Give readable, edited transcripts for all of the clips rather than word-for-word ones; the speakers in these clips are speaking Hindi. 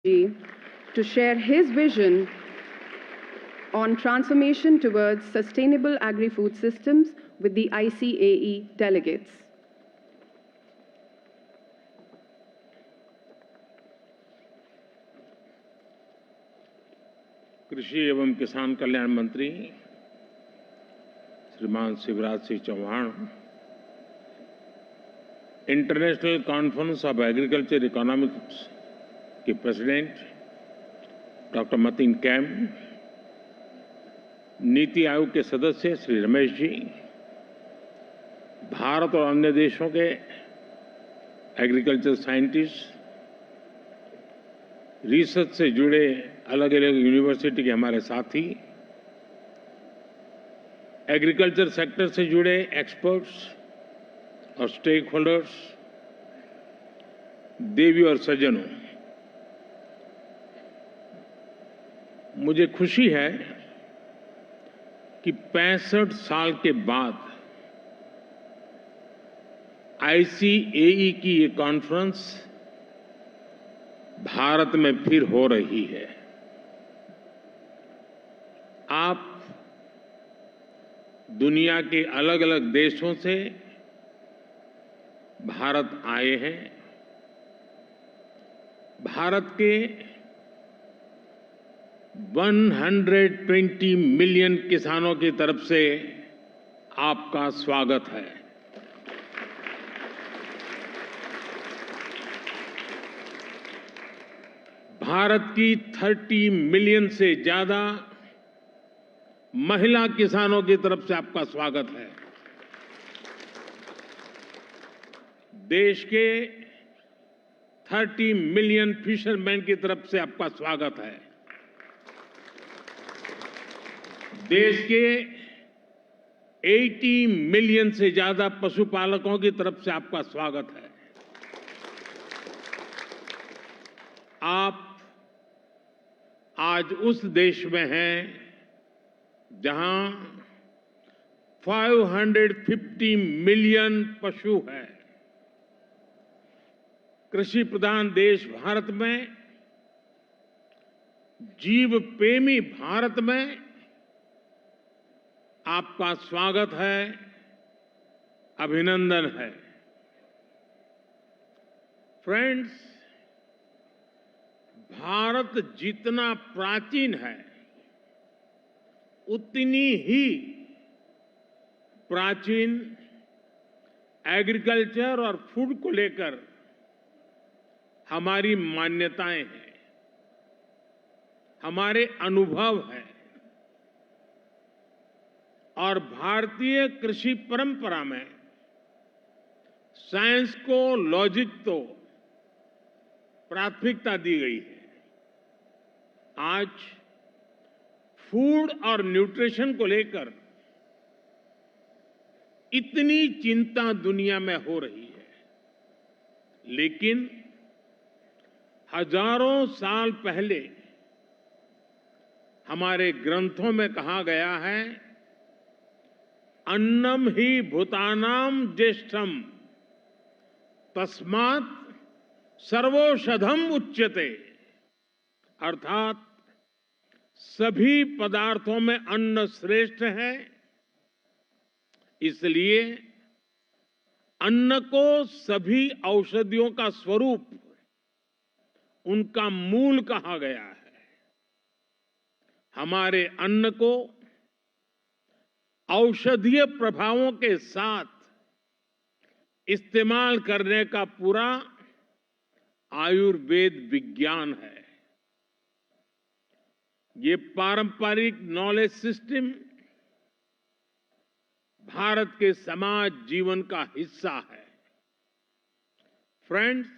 to share his vision on transformation towards sustainable agri-food systems with the ICAE delegates. कृषि एवं किसान कल्याण मंत्री श्रीमान Shivraj Singh Chouhan, international conference of agriculture economics के president doctor Matin Qaim, NITI Aayog के सदस्य श्री रमेश जी, भारत और अन्य देशों के एग्रीकल्चर साइंटिस्ट, रिसर्च से जुड़े अलग अलग यूनिवर्सिटी के हमारे साथी, एग्रीकल्चर सेक्टर से जुड़े एक्सपर्ट्स और स्टेक होल्डर्स, देवी और सज्जनों, मुझे खुशी है कि 65 साल के बाद आईसीएई की ये कॉन्फ्रेंस भारत में फिर हो रही है। आप दुनिया के अलग अलग देशों से भारत आए हैं। भारत के 120 मिलियन किसानों की तरफ से आपका स्वागत है। भारत की 30 मिलियन से ज्यादा महिला किसानों की तरफ से आपका स्वागत है। देश के 30 मिलियन फिशरमैन की तरफ से आपका स्वागत है। देश के 80 मिलियन से ज्यादा पशुपालकों की तरफ से आपका स्वागत है। आप आज उस देश में हैं जहां 550 मिलियन पशु हैं। कृषि प्रधान देश भारत में, जीव प्रेमी भारत में आपका स्वागत है, अभिनंदन है। फ्रेंड्स, भारत जितना प्राचीन है उतनी ही प्राचीन एग्रीकल्चर और फूड को लेकर हमारी मान्यताएं हैं, हमारे अनुभव हैं। और भारतीय कृषि परंपरा में साइंस को, लॉजिक को प्राथमिकता दी गई है। आज फूड और न्यूट्रिशन को लेकर इतनी चिंता दुनिया में हो रही है, लेकिन हजारों साल पहले हमारे ग्रंथों में कहा गया है, अन्नम ही भूतानाम ज्येष्ठम तस्मात् सर्वौषधम उच्यते। अर्थात सभी पदार्थों में अन्न श्रेष्ठ है, इसलिए अन्न को सभी औषधियों का स्वरूप, उनका मूल कहा गया है। हमारे अन्न को औषधीय प्रभावों के साथ इस्तेमाल करने का पूरा आयुर्वेद विज्ञान है। ये पारंपरिक नॉलेज सिस्टम भारत के समाज जीवन का हिस्सा है। फ्रेंड्स,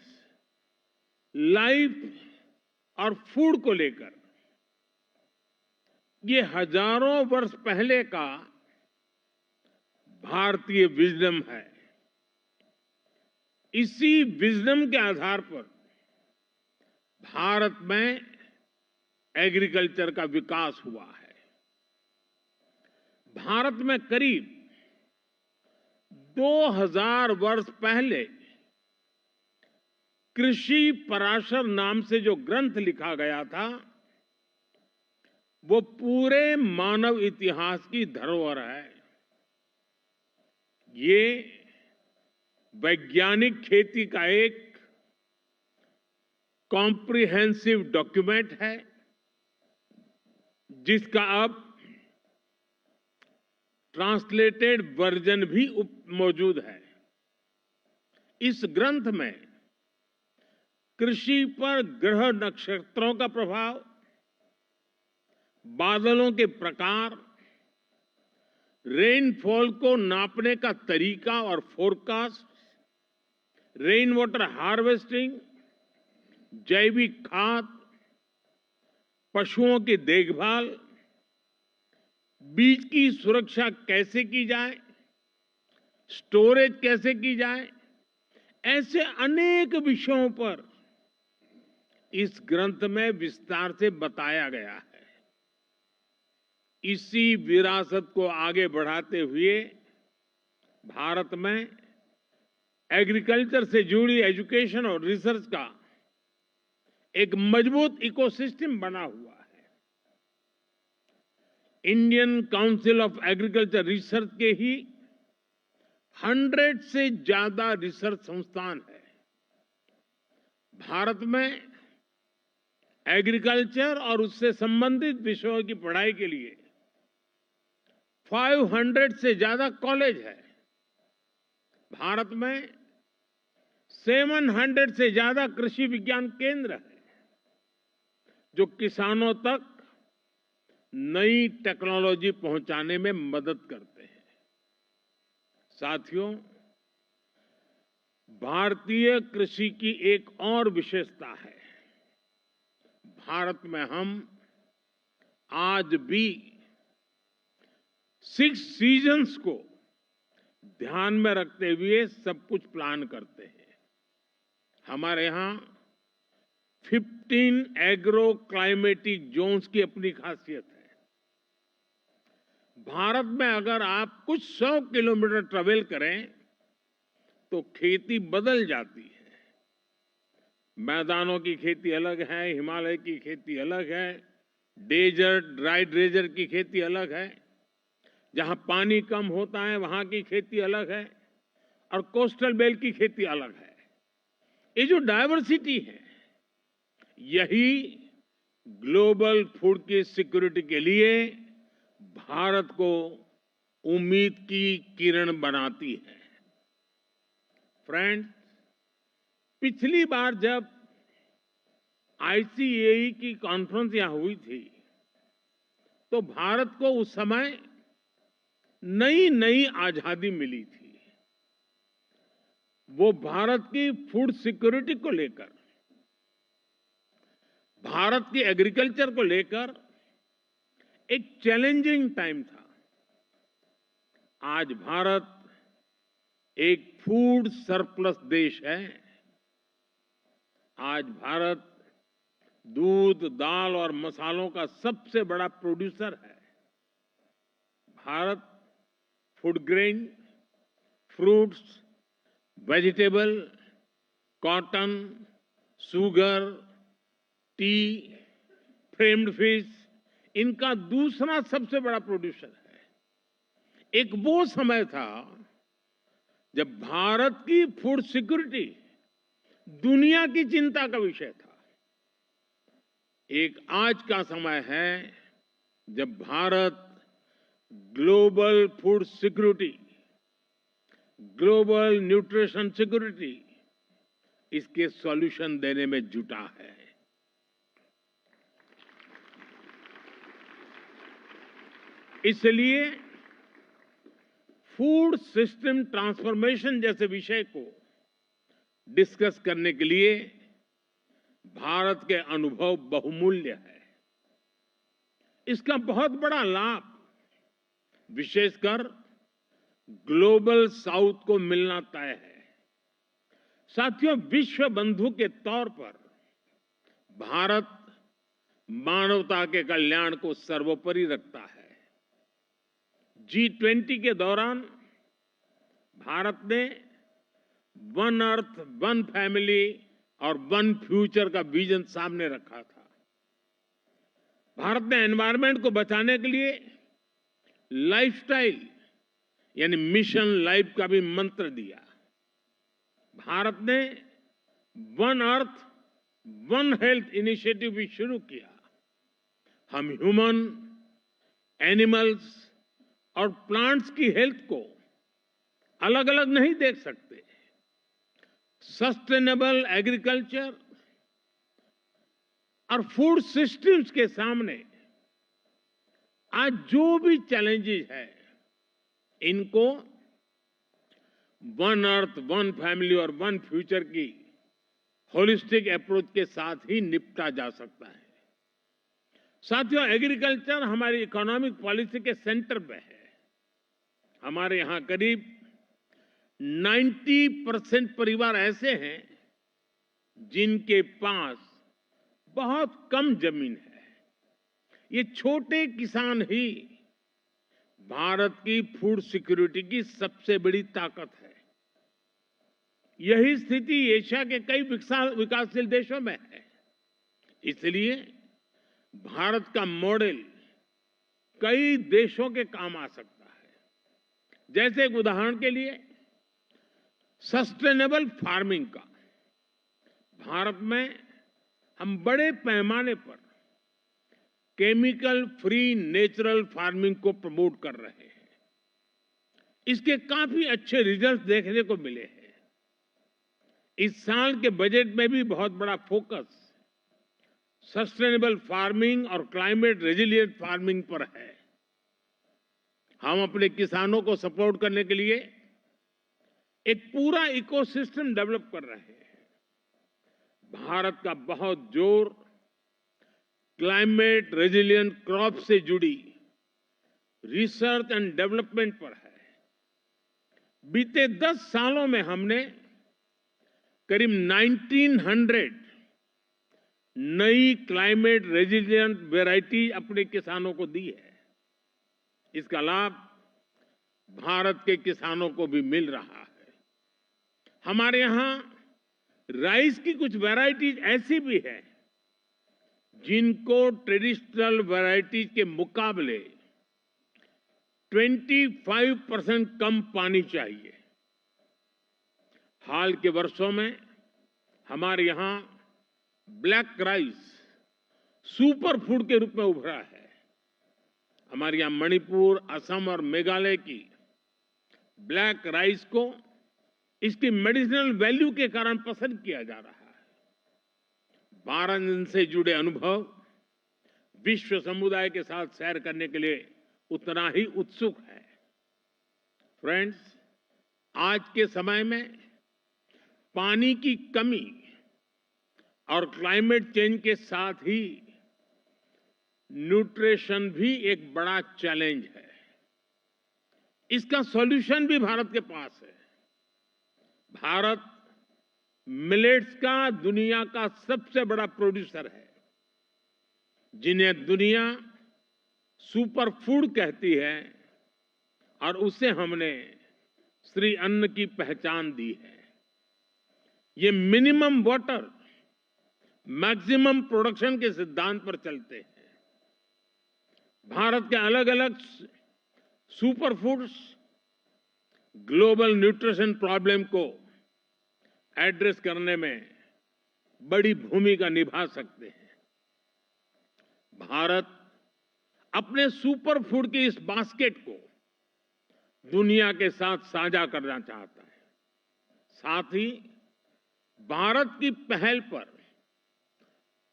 लाइफ और फूड को लेकर ये हजारों वर्ष पहले का भारतीय विजडम है। इसी विजडम के आधार पर भारत में एग्रीकल्चर का विकास हुआ है। भारत में करीब 2000 वर्ष पहले कृषि पराशर नाम से जो ग्रंथ लिखा गया था, वो पूरे मानव इतिहास की धरोहर है। ये वैज्ञानिक खेती का एक कॉम्प्रिहेंसिव डॉक्यूमेंट है, जिसका अब ट्रांसलेटेड वर्जन भी मौजूद है। इस ग्रंथ में कृषि पर ग्रह नक्षत्रों का प्रभाव, बादलों के प्रकार, रेनफॉल को नापने का तरीका और फोरकास्ट, रेन वाटर हार्वेस्टिंग, जैविक खाद, पशुओं की देखभाल, बीज की सुरक्षा कैसे की जाए, स्टोरेज कैसे की जाए, ऐसे अनेक विषयों पर इस ग्रंथ में विस्तार से बताया गया है। इसी विरासत को आगे बढ़ाते हुए भारत में एग्रीकल्चर से जुड़ी एजुकेशन और रिसर्च का एक मजबूत इकोसिस्टम बना हुआ है। Indian council of agriculture research के ही 100 से ज्यादा रिसर्च संस्थान है। भारत में एग्रीकल्चर और उससे संबंधित विषयों की पढ़ाई के लिए 500 से ज्यादा कॉलेज है। भारत में 700 से ज्यादा कृषि विज्ञान केंद्र है, जो किसानों तक नई टेक्नोलॉजी पहुंचाने में मदद करते हैं। साथियों, भारतीय कृषि की एक और विशेषता है। भारत में हम आज भी 6 सीजन्स को ध्यान में रखते हुए सब कुछ प्लान करते हैं। हमारे यहां 15 एग्रो क्लाइमेटिक जोन्स की अपनी खासियत है। भारत में अगर आप कुछ 100 किलोमीटर ट्रेवल करें तो खेती बदल जाती है। मैदानों की खेती अलग है, हिमालय की खेती अलग है, डेजर्ट ड्राई डेजर्ट की खेती अलग है, जहां पानी कम होता है वहां की खेती अलग है, और कोस्टल बेल्ट की खेती अलग है। ये जो डायवर्सिटी है, यही ग्लोबल फूड की सिक्योरिटी के लिए भारत को उम्मीद की किरण बनाती है। फ्रेंड्स, पिछली बार जब आईसीएई की कॉन्फ्रेंस यहां हुई थी, तो भारत को उस समय नई नई आजादी मिली थी। वो भारत की फूड सिक्योरिटी को लेकर, भारत की एग्रीकल्चर को लेकर एक चैलेंजिंग टाइम था। आज भारत एक फूड सरप्लस देश है। आज भारत दूध, दाल और मसालों का सबसे बड़ा प्रोड्यूसर है। Bharat food grain, fruits, vegetable, cotton, sugar, T, framed fish, इनका दूसरा सबसे बड़ा प्रोड्यूसर है। एक वो समय था जब भारत की फूड सिक्योरिटी दुनिया की चिंता का विषय था। एक आज का समय है जब Bharat global food security, global nutrition security, इसके सॉल्यूशन देने में जुटा है। इसलिए फूड सिस्टम ट्रांसफॉर्मेशन जैसे विषय को डिस्कस करने के लिए भारत के अनुभव बहुमूल्य है। इसका बहुत बड़ा लाभ विशेषकर ग्लोबल साउथ को मिलना तय है। साथियों, विश्व बंधु के तौर पर भारत मानवता के कल्याण को सर्वोपरि रखता है। G20 के दौरान भारत ने वन अर्थ वन फैमिली और वन फ्यूचर का विजन सामने रखा था। भारत ने एनवायरनमेंट को बचाने के लिए लाइफस्टाइल यानी मिशन लाइफ का भी मंत्र दिया। भारत ने one earth one health initiative भी शुरू किया। हम ह्यूमन, एनिमल्स और प्लांट्स की हेल्थ को अलग अलग नहीं देख सकते। सस्टेनेबल एग्रीकल्चर और फूड सिस्टम्स के सामने आज जो भी चैलेंजेस है, इनको वन अर्थ वन फैमिली और वन फ्यूचर की होलिस्टिक अप्रोच के साथ ही निपटा जा सकता है। साथियों, एग्रीकल्चर हमारी इकोनॉमिक पॉलिसी के सेंटर पे है। हमारे यहां करीब 90% परिवार ऐसे हैं जिनके पास बहुत कम जमीन है। ये छोटे किसान ही भारत की फूड सिक्योरिटी की सबसे बड़ी ताकत है। यही स्थिति एशिया के कई विकासशील देशों में है। इसलिए भारत का मॉडल कई देशों के काम आ सकता है। जैसे एक उदाहरण के लिए सस्टेनेबल फार्मिंग का। भारत में हम बड़े पैमाने पर केमिकल फ्री नेचुरल फार्मिंग को प्रमोट कर रहे हैं। इसके काफी अच्छे रिजल्ट देखने को मिले हैं। इस साल के बजट में भी बहुत बड़ा फोकस सस्टेनेबल फार्मिंग और क्लाइमेट रेजिलिएंट फार्मिंग पर है। हम अपने किसानों को सपोर्ट करने के लिए एक पूरा इकोसिस्टम डेवलप कर रहे हैं। भारत का बहुत जोर क्लाइमेट रेजिलिएंट क्रॉप से जुड़ी रिसर्च एंड डेवलपमेंट पर है। बीते 10 सालों में हमने करीब 1900 नई क्लाइमेट रेजिलिएंट वैरायटी अपने किसानों को दी है। इसका लाभ भारत के किसानों को भी मिल रहा है। हमारे यहां राइस की कुछ वैरायटीज ऐसी भी है जिनको ट्रेडिशनल वैरायटीज के मुकाबले 25% कम पानी चाहिए। हाल के वर्षों में हमारे यहां ब्लैक राइस सुपर फूड के रूप में उभरा है। हमारे यहां मणिपुर, असम और मेघालय की ब्लैक राइस को इसकी मेडिसिनल वैल्यू के कारण पसंद किया जा रहा है। वाराणसी से जुड़े अनुभव विश्व समुदाय के साथ शेयर करने के लिए उतना ही उत्सुक है। फ्रेंड्स, आज के समय में पानी की कमी और क्लाइमेट चेंज के साथ ही न्यूट्रिशन भी एक बड़ा चैलेंज है। इसका सॉल्यूशन भी भारत के पास है। भारत मिलेट्स का दुनिया का सबसे बड़ा प्रोड्यूसर है, जिन्हें दुनिया सुपर फूड कहती है, और उसे हमने श्री अन्न की पहचान दी है। ये मिनिमम वाटर मैक्सिमम प्रोडक्शन के सिद्धांत पर चलते हैं। भारत के अलग अलग super foods global nutrition problem को एड्रेस करने में बड़ी भूमिका निभा सकते हैं। भारत अपने सुपर फूड की इस बास्केट को दुनिया के साथ साझा करना चाहता है। साथ ही भारत की पहल पर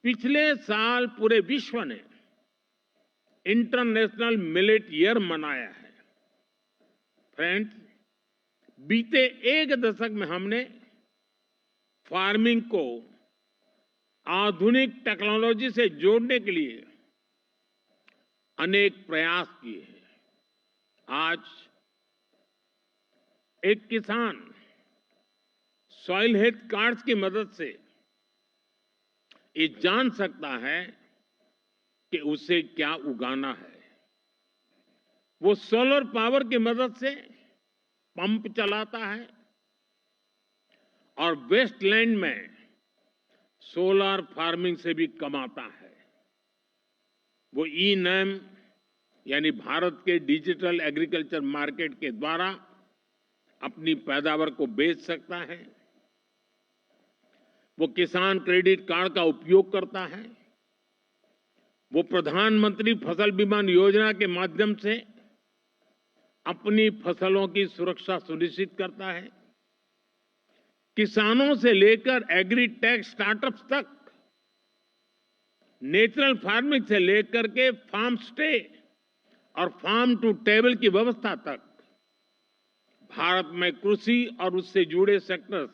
पिछले साल पूरे विश्व ने इंटरनेशनल मिलेट ईयर मनाया है। फ्रेंड्स, बीते एक दशक में हमने फार्मिंग को आधुनिक टेक्नोलॉजी से जोड़ने के लिए अनेक प्रयास किए हैं। आज एक किसान सॉइल हेल्थ कार्ड्स की मदद से ये जान सकता है कि उसे क्या उगाना है। वो सोलर पावर की मदद से पंप चलाता है और वेस्टलैंड में सोलर फार्मिंग से भी कमाता है। वो ई-नैम यानी भारत के डिजिटल एग्रीकल्चर मार्केट के द्वारा अपनी पैदावार को बेच सकता है। वो किसान क्रेडिट कार्ड का उपयोग करता है। वो प्रधानमंत्री फसल बीमा योजना के माध्यम से अपनी फसलों की सुरक्षा सुनिश्चित करता है। किसानों से लेकर एग्री टेक स्टार्टअप्स तक, नेचुरल फार्मिंग से लेकर के फार्म स्टे और फार्म टू टेबल की व्यवस्था तक भारत में कृषि और उससे जुड़े सेक्टर्स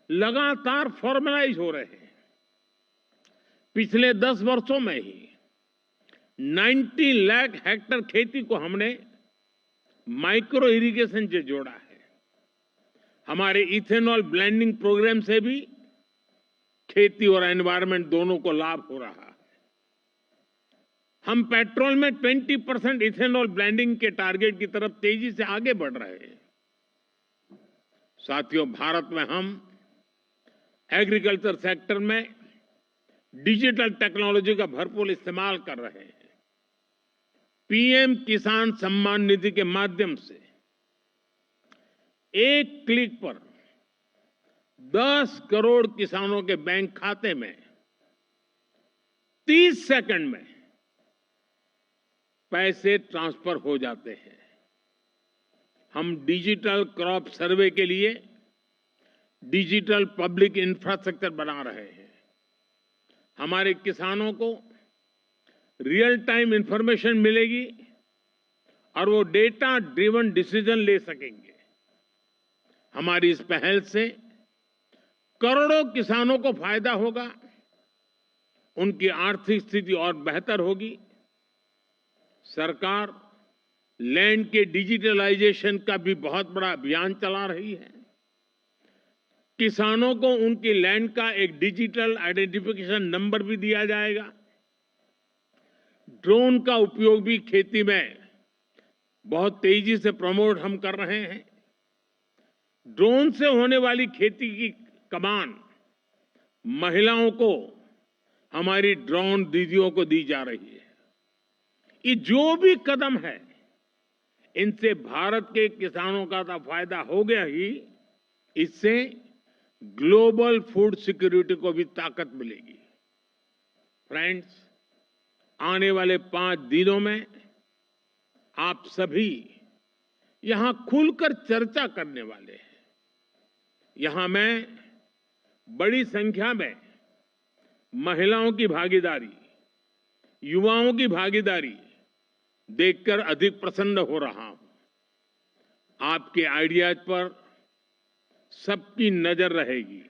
लगातार फॉर्मलाइज हो रहे हैं। पिछले 10 वर्षों में ही 90 लाख हेक्टेयर खेती को हमने माइक्रो इरिगेशन से जोड़ा है। हमारे इथेनॉल ब्लेंडिंग प्रोग्राम से भी खेती और एनवायरनमेंट दोनों को लाभ हो रहा है। हम पेट्रोल में 20% इथेनॉल ब्लेंडिंग के टारगेट की तरफ तेजी से आगे बढ़ रहे हैं। साथियों, भारत में हम एग्रीकल्चर सेक्टर में डिजिटल टेक्नोलॉजी का भरपूर इस्तेमाल कर रहे हैं। पीएम किसान सम्मान निधि के माध्यम से एक क्लिक पर 10 करोड़ किसानों के बैंक खाते में 30 सेकंड में पैसे ट्रांसफर हो जाते हैं। हम डिजिटल क्रॉप सर्वे के लिए डिजिटल पब्लिक इंफ्रास्ट्रक्चर बना रहे हैं। हमारे किसानों को रियल टाइम इंफॉर्मेशन मिलेगी और वो डेटा ड्रिवन डिसीजन ले सकेंगे। हमारी इस पहल से करोड़ों किसानों को फायदा होगा, उनकी आर्थिक स्थिति और बेहतर होगी। सरकार लैंड के डिजिटलाइजेशन का भी बहुत बड़ा अभियान चला रही है। किसानों को उनकी लैंड का एक डिजिटल आइडेंटिफिकेशन नंबर भी दिया जाएगा। ड्रोन का उपयोग भी खेती में बहुत तेजी से प्रमोट हम कर रहे हैं। ड्रोन से होने वाली खेती की कमान महिलाओं को, हमारी ड्रोन दीदियों को दी जा रही है। ये जो भी कदम है, इनसे भारत के किसानों का तो फायदा हो गया ही, इससे ग्लोबल फूड सिक्योरिटी को भी ताकत मिलेगी। फ्रेंड्स, आने वाले 5 दिनों में आप सभी यहां खुलकर चर्चा करने वाले हैं। यहां मैं बड़ी संख्या में महिलाओं की भागीदारी, युवाओं की भागीदारी देखकर अधिक प्रसन्न हो रहा हूं। आपके आइडियाज पर सबकी नजर रहेगी।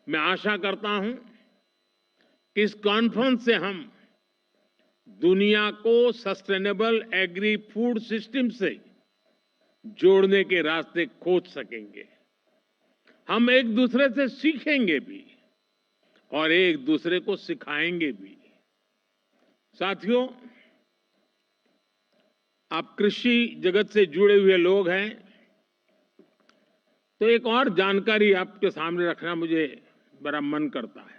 मैं आशा करता हूं कि इस कॉन्फ्रेंस से हम दुनिया को सस्टेनेबल एग्री फूड सिस्टम से जोड़ने के रास्ते खोज सकेंगे। हम एक दूसरे से सीखेंगे भी और एक दूसरे को सिखाएंगे भी। साथियों, आप कृषि जगत से जुड़े हुए लोग हैं, तो एक और जानकारी आपके सामने रखना मुझे बड़ा मन करता है।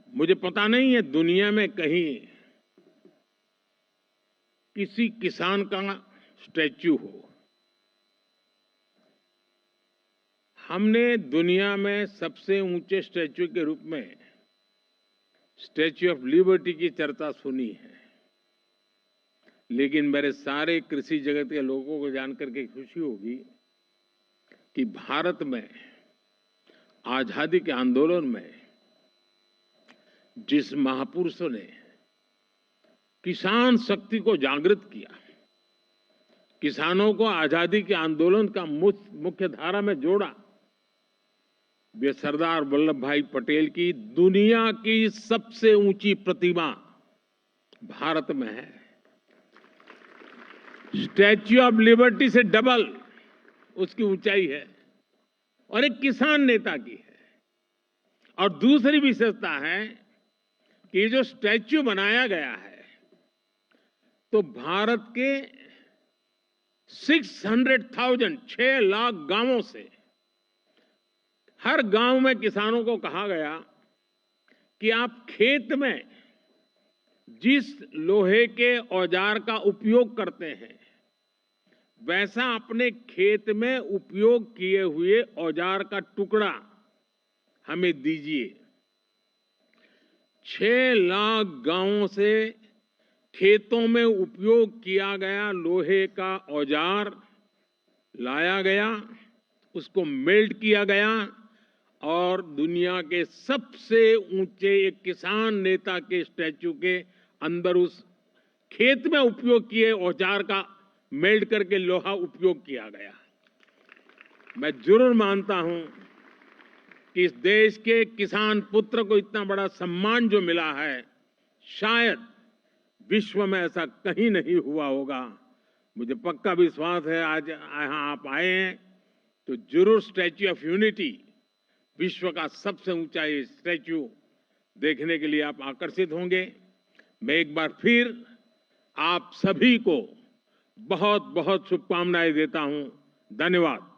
मुझे पता नहीं है दुनिया में कहीं किसी किसान का स्टैच्यू हो। हमने दुनिया में सबसे ऊंचे स्टैच्यू के रूप में स्टैच्यू ऑफ लिबर्टी की चर्चा सुनी है, लेकिन मेरे सारे कृषि जगत के लोगों को जानकर के खुशी होगी कि भारत में आजादी के आंदोलन में जिस महापुरुषों ने किसान शक्ति को जागृत किया, किसानों को आजादी के आंदोलन का मुख्य धारा में जोड़ा, वे सरदार वल्लभ भाई पटेल की दुनिया की सबसे ऊंची प्रतिमा भारत में है। स्टैच्यू ऑफ लिबर्टी से डबल उसकी ऊंचाई है और एक किसान नेता की है। और दूसरी विशेषता है कि ये जो स्टैच्यू बनाया गया है, तो भारत के 600,000 6 लाख गांवों से हर गांव में किसानों को कहा गया कि आप खेत में जिस लोहे के औजार का उपयोग करते हैं वैसा अपने खेत में उपयोग किए हुए औजार का टुकड़ा हमें दीजिए। 6 लाख गांवों से खेतों में उपयोग किया गया लोहे का औजार लाया गया, उसको मेल्ट किया गया और दुनिया के सबसे ऊंचे एक किसान नेता के स्टैच्यू के अंदर उस खेत में उपयोग किए औजार का मेल्ट करके लोहा उपयोग किया गया। मैं जरूर मानता हूं कि इस देश के किसान पुत्र को इतना बड़ा सम्मान जो मिला है शायद विश्व में ऐसा कहीं नहीं हुआ होगा। मुझे पक्का विश्वास है आज यहां आप आए हैं तो जरूर स्टैच्यू ऑफ यूनिटी विश्व का सबसे ऊंचा ये स्टैच्यू देखने के लिए आप आकर्षित होंगे। मैं एक बार फिर आप सभी को बहुत बहुत शुभकामनाएं देता हूं। धन्यवाद।